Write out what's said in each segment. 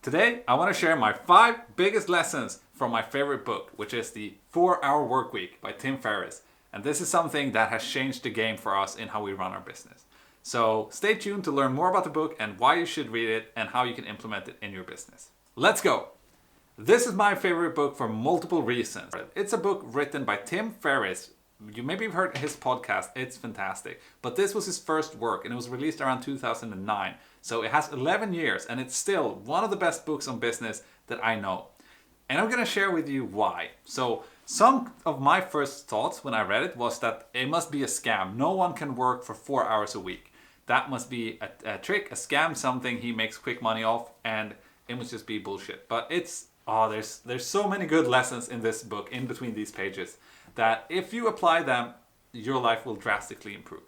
Today, I want to share my 5 biggest lessons from my favorite book, which is The 4-Hour Workweek by Tim Ferriss. And this is something that has changed the game for us in how we run our business. So stay tuned to learn more about the book and why you should read it and how you can implement it in your business. Let's go! This is my favorite book for multiple reasons. It's a book written by Tim Ferriss. You maybe have heard his podcast, it's fantastic. But this was his first work and it was released around 2009. So it has 11 years and it's still one of the best books on business that I know. And I'm going to share with you why. So some of my first thoughts when I read it was that it must be a scam. No one can work for 4 hours a week. That must be a trick, a scam, something he makes quick money off, and it must just be bullshit. But there's so many good lessons in this book in between these pages that if you apply them, your life will drastically improve.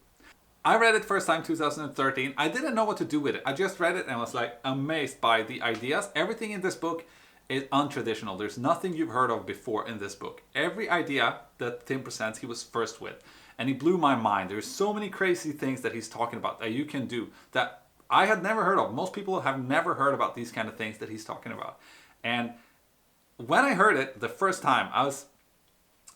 I read it first time 2013. I didn't know what to do with it. I just read it and I was like amazed by the ideas. Everything in this book is untraditional. There's nothing you've heard of before in this book. Every idea that Tim presents, he was first with. And he blew my mind. There's so many crazy things that he's talking about that you can do that I had never heard of. Most people have never heard about these kind of things that he's talking about. And when I heard it the first time,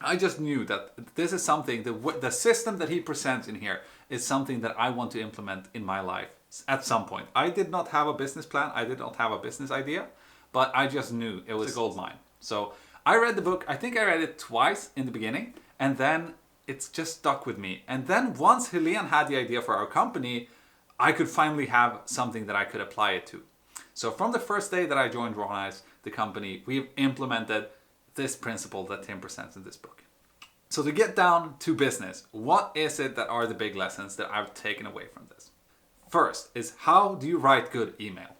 I just knew that this is something, the system that he presents in here is something that I want to implement in my life at some point. I did not have a business plan. I did not have a business idea, but I just knew it was a gold mine. So I read the book. I think I read it twice in the beginning, and then it's just stuck with me. And then once Helene had the idea for our company, I could finally have something that I could apply it to. So from the first day that I joined Ronise, the company, we've implemented this principle that Tim presents in this book. So to get down to business, what is it that are the big lessons that I've taken away from this? First is, how do you write good email?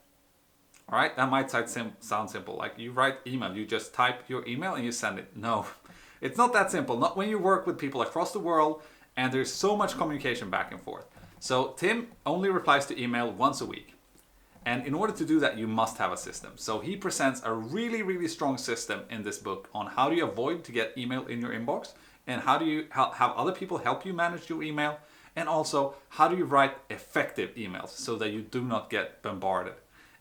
All right, that might sound simple. Like you write email, you just type your email and you send it. No, it's not that simple. Not when you work with people across the world and there's so much communication back and forth. So Tim only replies to email once a week. And in order to do that, you must have a system. So he presents a really, really strong system in this book on how do you avoid to get email in your inbox, and how do you have other people help you manage your email, and also how do you write effective emails so that you do not get bombarded.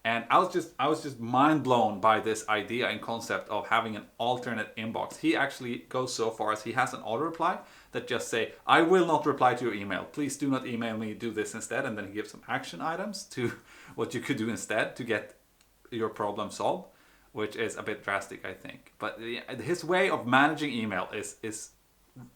And I was just mind blown by this idea and concept of having an alternate inbox. He actually goes so far as he has an auto reply that just say, I will not reply to your email. Please do not email me, do this instead. And then he gives some action items to what you could do instead to get your problem solved, which is a bit drastic, I think. But his way of managing email is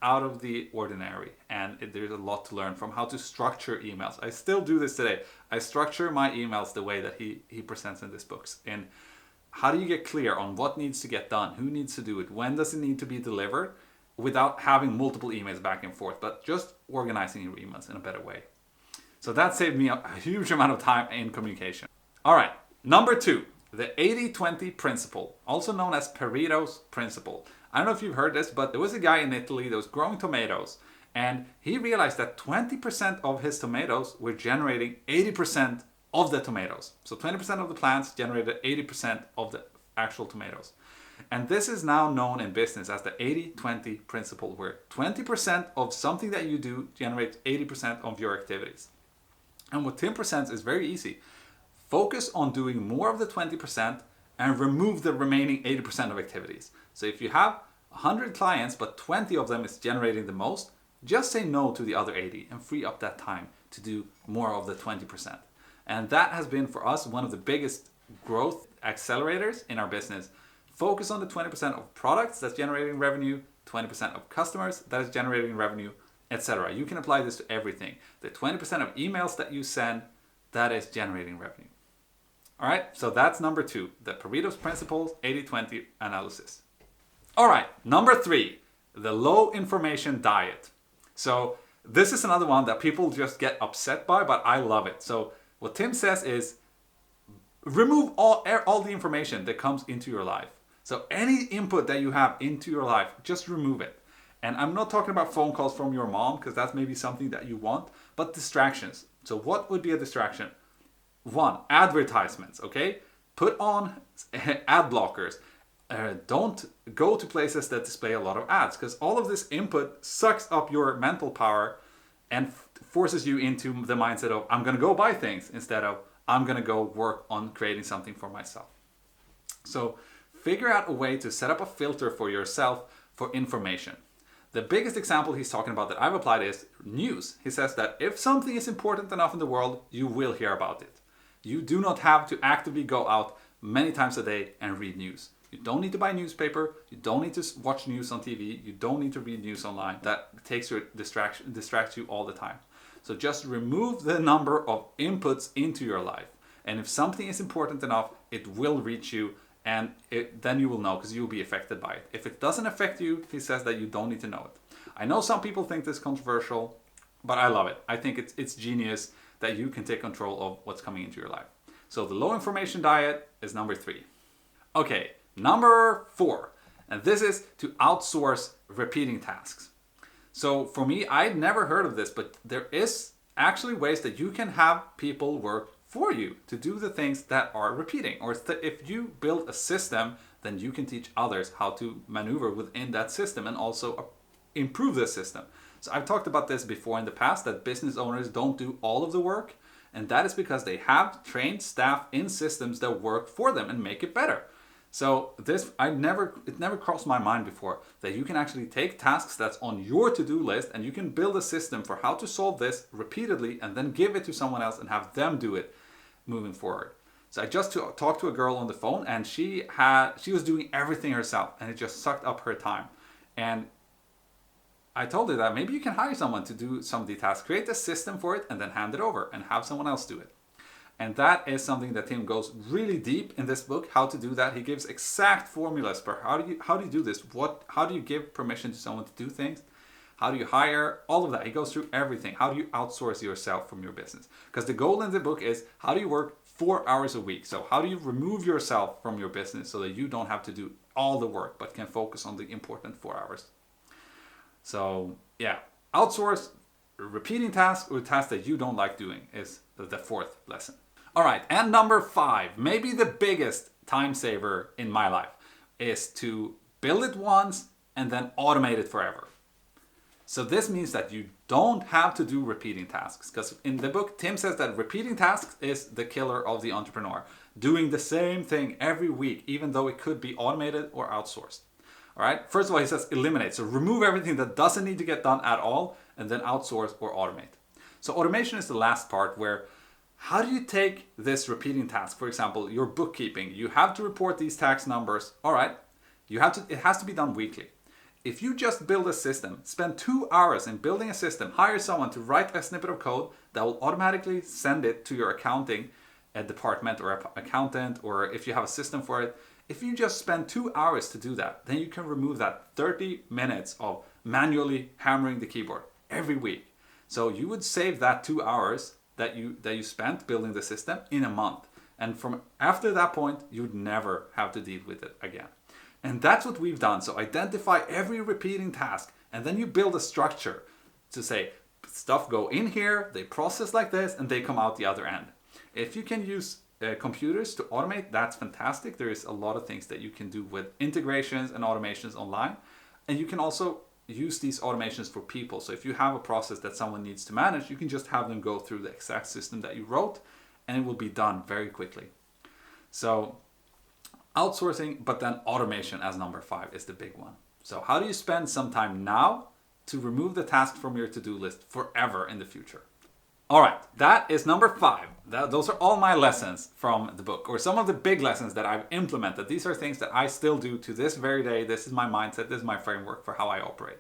out of the ordinary, and there's a lot to learn from how to structure emails. I still do this today. I structure my emails the way that he presents in this book. And how do you get clear on what needs to get done, who needs to do it, when does it need to be delivered, without having multiple emails back and forth, but just organizing your emails in a better way. So that saved me a huge amount of time in communication. All right, number 2, the 80-20 principle, also known as Burritos Principle. I don't know if you've heard this, but there was a guy in Italy that was growing tomatoes, and he realized that 20% of his tomatoes were generating 80% of the tomatoes. So 20% of the plants generated 80% of the actual tomatoes. And this is now known in business as the 80-20 principle, where 20% of something that you do generates 80% of your activities. And what Tim presents is very easy. Focus on doing more of the 20% and remove the remaining 80% of activities. So if you have 100 clients, but 20 of them is generating the most, just say no to the other 80 and free up that time to do more of the 20%. And that has been for us one of the biggest growth accelerators in our business. Focus on the 20% of products that's generating revenue, 20% of customers that is generating revenue, etc. You can apply this to everything. The 20% of emails that you send, that is generating revenue. All right, so that's number 2, the Burritos Principle 80-20 analysis. All right, number 3, the low information diet. So this is another one that people just get upset by, but I love it. So what Tim says is remove all the information that comes into your life. So any input that you have into your life, just remove it. And I'm not talking about phone calls from your mom, because that's maybe something that you want, but distractions. So what would be a distraction? 1, advertisements, okay? Put on ad blockers. Don't go to places that display a lot of ads, because all of this input sucks up your mental power and forces you into the mindset of, I'm going to go buy things, instead of, I'm going to go work on creating something for myself. So figure out a way to set up a filter for yourself for information. The biggest example he's talking about that I've applied is news. He says that if something is important enough in the world, you will hear about it. You do not have to actively go out many times a day and read news. You don't need to buy a newspaper. You don't need to watch news on TV. You don't need to read news online. That takes your distracts you all the time. So just remove the number of inputs into your life. And if something is important enough, it will reach you, and then you will know because you will be affected by it. If it doesn't affect you, he says that you don't need to know it. I know some people think this is controversial, but I love it. I think it's genius that you can take control of what's coming into your life. So the low information diet is number 3. Okay, number 4. And this is to outsource repeating tasks. So for me, I'd never heard of this, but there is actually ways that you can have people work for you to do the things that are repeating. Or if you build a system, then you can teach others how to maneuver within that system and also improve the system. So I've talked about this before in the past, that business owners don't do all of the work. And that is because they have trained staff in systems that work for them and make it better. So it never crossed my mind before that you can actually take tasks that's on your to-do list and you can build a system for how to solve this repeatedly and then give it to someone else and have them do it moving forward. So I just talked to a girl on the phone, and she was doing everything herself, and it just sucked up her time. And I told her that maybe you can hire someone to do some of the tasks, create a system for it, and then hand it over and have someone else do it. And that is something that Tim goes really deep in this book, how to do that. He gives exact formulas for how do you do this? How do you give permission to someone to do things? How do you hire? All of that. He goes through everything. How do you outsource yourself from your business? Because the goal in the book is how do you work 4 hours a week? So how do you remove yourself from your business so that you don't have to do all the work, but can focus on the important 4 hours? So yeah, outsource repeating tasks or tasks that you don't like doing is the 4th lesson. All right, and number 5, maybe the biggest time saver in my life, is to build it once and then automate it forever. So this means that you don't have to do repeating tasks, because in the book, Tim says that repeating tasks is the killer of the entrepreneur. Doing the same thing every week, even though it could be automated or outsourced. All right, first of all, he says eliminate. So remove everything that doesn't need to get done at all and then outsource or automate. So automation is the last part where how do you take this repeating task? For example, your bookkeeping, you have to report these tax numbers. All right, it has to be done weekly. If you just build a system, spend 2 hours in building a system, hire someone to write a snippet of code that will automatically send it to your accounting department or accountant, or if you have a system for it, if you just spend 2 hours to do that, then you can remove that 30 minutes of manually hammering the keyboard every week. So you would save that 2 hours that you spent building the system in a month. And from after that point, you'd never have to deal with it again. And that's what we've done. So identify every repeating task, and then you build a structure to say, stuff go in here, they process like this, and they come out the other end. If you can use computers to automate, that's fantastic. There is a lot of things that you can do with integrations and automations online. And you can also use these automations for people. So if you have a process that someone needs to manage, you can just have them go through the exact system that you wrote, and it will be done very quickly. So outsourcing, but then automation as number 5 is the big one. So how do you spend some time now to remove the task from your to-do list forever in the future? All right, that is number 5. Those are all my lessons from the book, or some of the big lessons that I've implemented. These are things that I still do to this very day. This is my mindset. This is my framework for how I operate.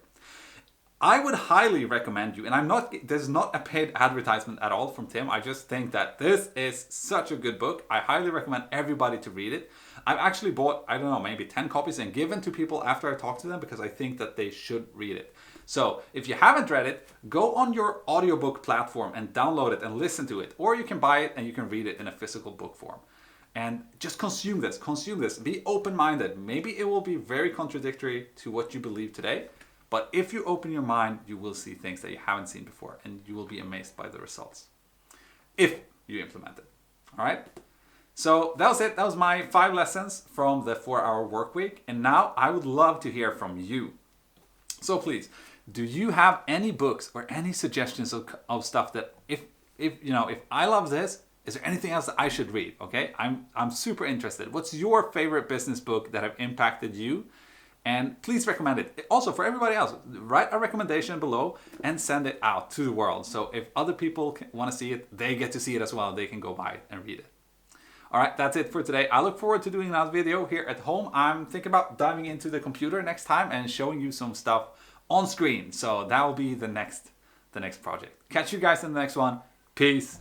I would highly recommend you, and this is not a paid advertisement at all from Tim. I just think that this is such a good book. I highly recommend everybody to read it. I've actually bought, I don't know, maybe 10 copies and given to people after I talk to them because I think that they should read it. So if you haven't read it, go on your audiobook platform and download it and listen to it. Or you can buy it and you can read it in a physical book form. And just consume this. Be open-minded. Maybe it will be very contradictory to what you believe today. But if you open your mind, you will see things that you haven't seen before. And you will be amazed by the results. If you implement it. All right? So that was it. That was my 5 lessons from the 4-hour work week. And now I would love to hear from you. So please, do you have any books or any suggestions of stuff that if I love this, Is there anything else that I should read? Okay, I'm super interested. What's your favorite business book that have impacted you? And please recommend it. Also, for everybody else, write a recommendation below and send it out to the world. So if other people want to see it, they get to see it as well. They can go buy it and read it. All right, that's it for today. I look forward to doing another video here at home. I'm thinking about diving into the computer next time and showing you some stuff on screen. So that will be the next project. Catch you guys in the next one. Peace.